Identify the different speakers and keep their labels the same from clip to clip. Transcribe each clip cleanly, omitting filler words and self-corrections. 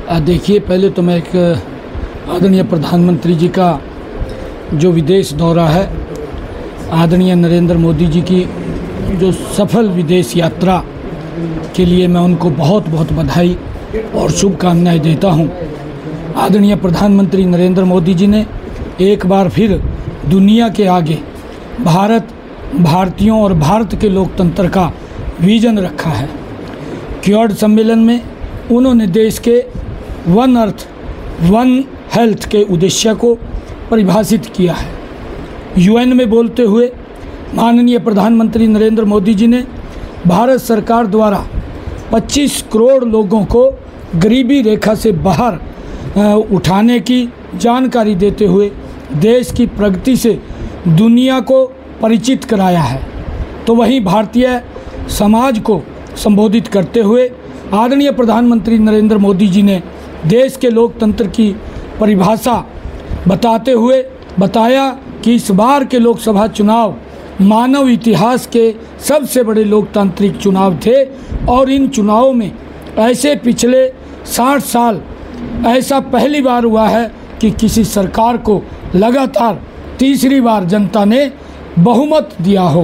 Speaker 1: देखिए, पहले तो मैं एक आदरणीय प्रधानमंत्री जी का जो विदेश दौरा है, आदरणीय नरेंद्र मोदी जी की जो सफल विदेश यात्रा के लिए मैं उनको बहुत बहुत बधाई और शुभकामनाएं देता हूं। आदरणीय प्रधानमंत्री नरेंद्र मोदी जी ने एक बार फिर दुनिया के आगे भारत, भारतीयों और भारत के लोकतंत्र का विजन रखा है। क्वाड सम्मेलन में उन्होंने देश के वन अर्थ वन हेल्थ के उद्देश्य को परिभाषित किया है। यूएन में बोलते हुए माननीय प्रधानमंत्री नरेंद्र मोदी जी ने भारत सरकार द्वारा 25 करोड़ लोगों को गरीबी रेखा से बाहर उठाने की जानकारी देते हुए देश की प्रगति से दुनिया को परिचित कराया है। तो वहीं भारतीय समाज को संबोधित करते हुए आदरणीय प्रधानमंत्री नरेंद्र मोदी जी ने देश के लोकतंत्र की परिभाषा बताते हुए बताया कि इस बार के लोकसभा चुनाव मानव इतिहास के सबसे बड़े लोकतांत्रिक चुनाव थे और इन चुनावों में ऐसे पिछले 60 साल ऐसा पहली बार हुआ है कि किसी सरकार को लगातार तीसरी बार जनता ने बहुमत दिया हो।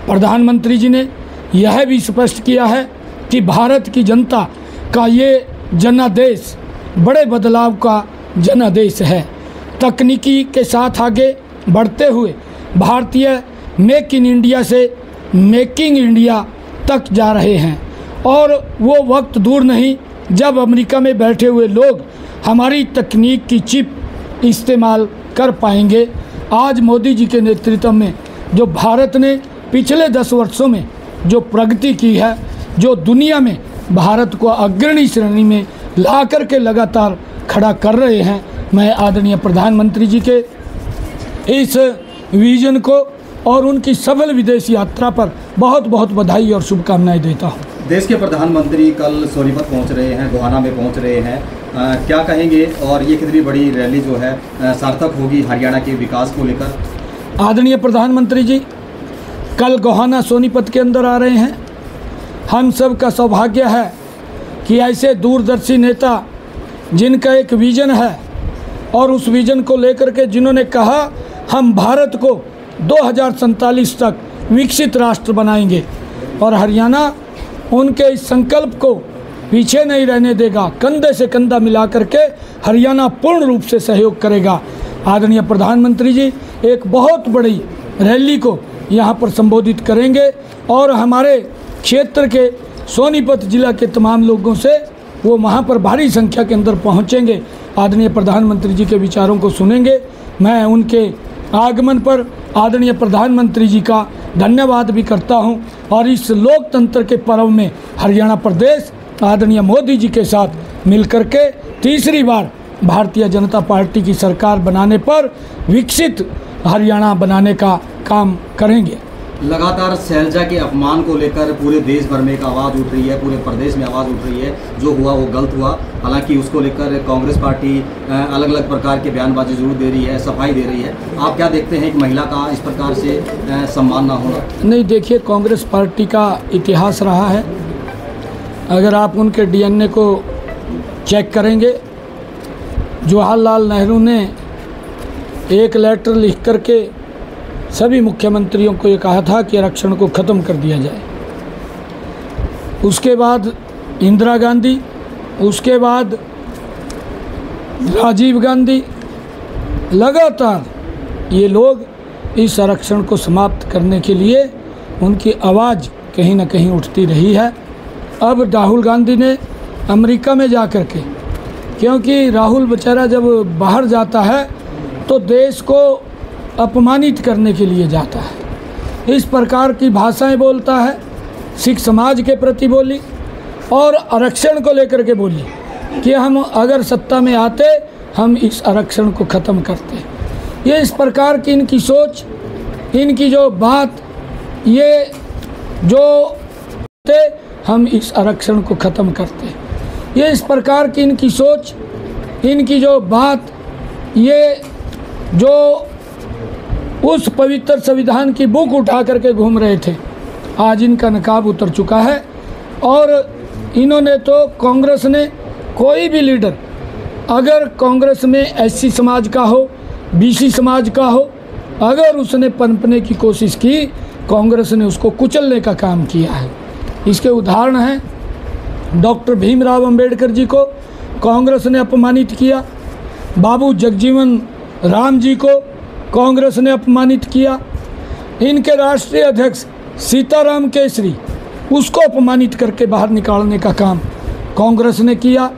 Speaker 1: प्रधानमंत्री जी ने यह भी स्पष्ट किया है कि भारत की जनता का ये जनादेश बड़े बदलाव का जनादेश है। तकनीकी के साथ आगे बढ़ते हुए भारतीय मेक इन इंडिया से मेकिंग इंडिया तक जा रहे हैं और वो वक्त दूर नहीं जब अमेरिका में बैठे हुए लोग हमारी तकनीक की चिप इस्तेमाल कर पाएंगे। आज मोदी जी के नेतृत्व में जो भारत ने पिछले 10 वर्षों में जो प्रगति की है, जो दुनिया में भारत को अग्रणी श्रेणी में ला कर के लगातार खड़ा कर रहे हैं, मैं आदरणीय प्रधानमंत्री जी के इस विजन को और उनकी सफल विदेश यात्रा पर बहुत बहुत बधाई और शुभकामनाएं देता हूं।
Speaker 2: देश के प्रधानमंत्री कल सोनीपत पहुंच रहे हैं, गोहाना में पहुंच रहे हैं, क्या कहेंगे और ये कितनी बड़ी रैली जो है सार्थक होगी हरियाणा के विकास को लेकर?
Speaker 1: आदरणीय प्रधानमंत्री जी कल गोहाना सोनीपत के अंदर आ रहे हैं। हम सब का सौभाग्य है कि ऐसे दूरदर्शी नेता जिनका एक विजन है और उस विजन को लेकर के जिन्होंने कहा हम भारत को 2047 तक विकसित राष्ट्र बनाएंगे और हरियाणा उनके इस संकल्प को पीछे नहीं रहने देगा, कंधे से कंधा मिला करके हरियाणा पूर्ण रूप से सहयोग करेगा। आदरणीय प्रधानमंत्री जी एक बहुत बड़ी रैली को यहाँ पर संबोधित करेंगे और हमारे क्षेत्र के सोनीपत जिला के तमाम लोगों से वो वहाँ पर भारी संख्या के अंदर पहुँचेंगे, आदरणीय प्रधानमंत्री जी के विचारों को सुनेंगे। मैं उनके आगमन पर आदरणीय प्रधानमंत्री जी का धन्यवाद भी करता हूं और इस लोकतंत्र के पर्व में हरियाणा प्रदेश आदरणीय मोदी जी के साथ मिलकर के तीसरी बार भारतीय जनता पार्टी की सरकार बनाने पर विकसित हरियाणा बनाने का काम करेंगे।
Speaker 2: लगातार शैलजा के अपमान को लेकर पूरे देश भर में एक आवाज़ उठ रही है, पूरे प्रदेश में आवाज़ उठ रही है। जो हुआ वो गलत हुआ। हालांकि उसको लेकर कांग्रेस पार्टी अलग अलग प्रकार के बयानबाजी जरूर दे रही है, सफाई दे रही है। आप क्या देखते हैं एक महिला का इस प्रकार से सम्मान ना होना?
Speaker 1: नहीं, देखिए, कांग्रेस पार्टी का इतिहास रहा है। अगर आप उनके DNA को चेक करेंगे, जवाहरलाल नेहरू ने एक लेटर लिख करके सभी मुख्यमंत्रियों को ये कहा था कि आरक्षण को ख़त्म कर दिया जाए। उसके बाद इंदिरा गांधी, उसके बाद राजीव गांधी, लगातार ये लोग इस आरक्षण को समाप्त करने के लिए उनकी आवाज़ कहीं ना कहीं उठती रही है। अब राहुल गांधी ने अमेरिका में जा कर के, क्योंकि राहुल बेचारा जब बाहर जाता है तो देश को अपमानित करने के लिए जाता है, इस प्रकार की भाषाएं बोलता है, सिख समाज के प्रति बोली और आरक्षण को लेकर के बोली कि हम अगर सत्ता में आते हम इस आरक्षण को ख़त्म करते। ये इस प्रकार की इनकी सोच, इनकी जो बात, ये जो हम इस आरक्षण को ख़त्म करते, ये इस प्रकार की इनकी सोच, इनकी जो बात, ये जो उस पवित्र संविधान की बुक उठा करके घूम रहे थे, आज इनका नकाब उतर चुका है। और इन्होंने तो, कांग्रेस ने कोई भी लीडर अगर कांग्रेस में एससी समाज का हो, बीसी समाज का हो, अगर उसने पनपने की कोशिश की, कांग्रेस ने उसको कुचलने का काम किया है। इसके उदाहरण हैं, डॉक्टर भीमराव अंबेडकर जी को कांग्रेस ने अपमानित किया, बाबू जगजीवन राम जी को कांग्रेस ने अपमानित किया, इनके राष्ट्रीय अध्यक्ष सीताराम केसरी, उसको अपमानित करके बाहर निकालने का काम कांग्रेस ने किया।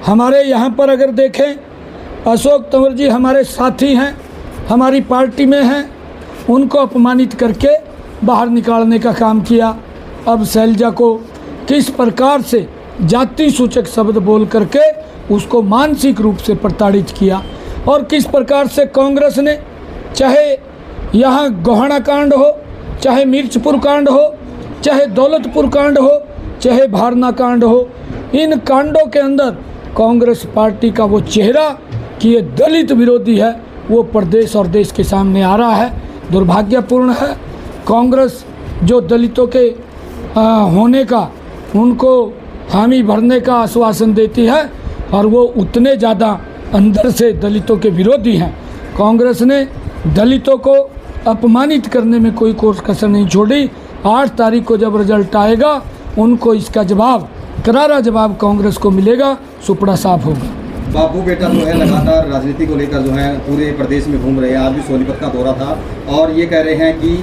Speaker 1: हमारे यहाँ पर अगर देखें, अशोक तंवर जी हमारे साथी हैं, हमारी पार्टी में हैं, उनको अपमानित करके बाहर निकालने का काम किया। अब शैलजा को किस प्रकार से जाति सूचक शब्द बोल करके उसको मानसिक रूप से प्रताड़ित किया, और किस प्रकार से कांग्रेस ने, चाहे यहाँ गोहाना कांड हो, चाहे मिर्चपुर कांड हो, चाहे दौलतपुर कांड हो, चाहे भारना कांड हो, इन कांडों के अंदर कांग्रेस पार्टी का वो चेहरा कि ये दलित विरोधी है, वो प्रदेश और देश के सामने आ रहा है। दुर्भाग्यपूर्ण है, कांग्रेस जो दलितों के होने का, उनको हामी भरने का आश्वासन देती है, और वो उतने ज़्यादा अंदर से दलितों के विरोधी हैं। कांग्रेस ने दलितों को अपमानित करने में कोई कोई कसर नहीं छोड़ी। 8 तारीख को जब रिजल्ट आएगा, उनको इसका जवाब, करारा जवाब कांग्रेस को मिलेगा, सुपड़ा साफ होगा।
Speaker 2: बापू बेटा जो है लगातार राजनीति को लेकर जो है पूरे प्रदेश में घूम रहे हैं। आज भी सोनीपत का दौरा था, और ये कह रहे हैं कि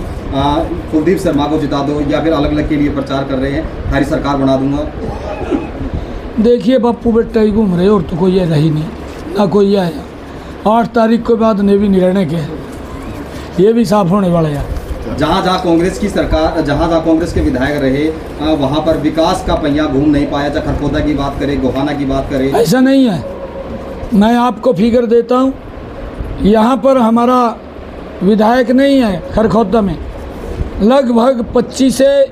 Speaker 2: कुलदीप शर्मा को जिता दो, या फिर अलग अलग के लिए प्रचार कर रहे हैं, हमारी सरकार बना दूंगा।
Speaker 1: देखिए, बापू बेटा ही घूम रहे, और तो कोई ये रही नहीं, ना कोई आया। 8 तारीख के बाद ने भी निर्णय के, ये भी साफ होने वाला है।
Speaker 2: जहाँ जहाँ कांग्रेस की सरकार, जहाँ जहाँ कांग्रेस के विधायक रहे, वहाँ पर विकास का पहिया घूम नहीं पाया। चाहे खरखोदा की बात करें, गोहाना की बात करें,
Speaker 1: ऐसा नहीं है। मैं आपको फिगर देता हूँ, यहाँ पर हमारा विधायक नहीं है खरखोदा में, लगभग 25 से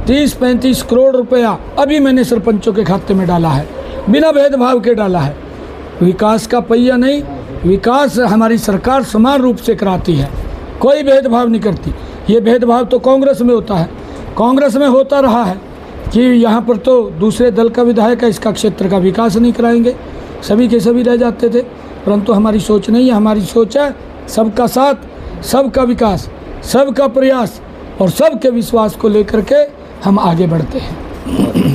Speaker 1: 30-35 करोड़ रुपया अभी मैंने सरपंचों के खाते में डाला है, बिना भेदभाव के डाला है। विकास का पहिया नहीं, विकास हमारी सरकार समान रूप से कराती है, कोई भेदभाव नहीं करती। ये भेदभाव तो कांग्रेस में होता है, कांग्रेस में होता रहा है कि यहाँ पर तो दूसरे दल का विधायक है, इसका क्षेत्र का विकास नहीं कराएंगे, सभी के सभी रह जाते थे। परंतु हमारी सोच नहीं है, हमारी सोच है सबका साथ, सबका विकास, सबका प्रयास और सबके विश्वास को लेकर के हम आगे बढ़ते हैं।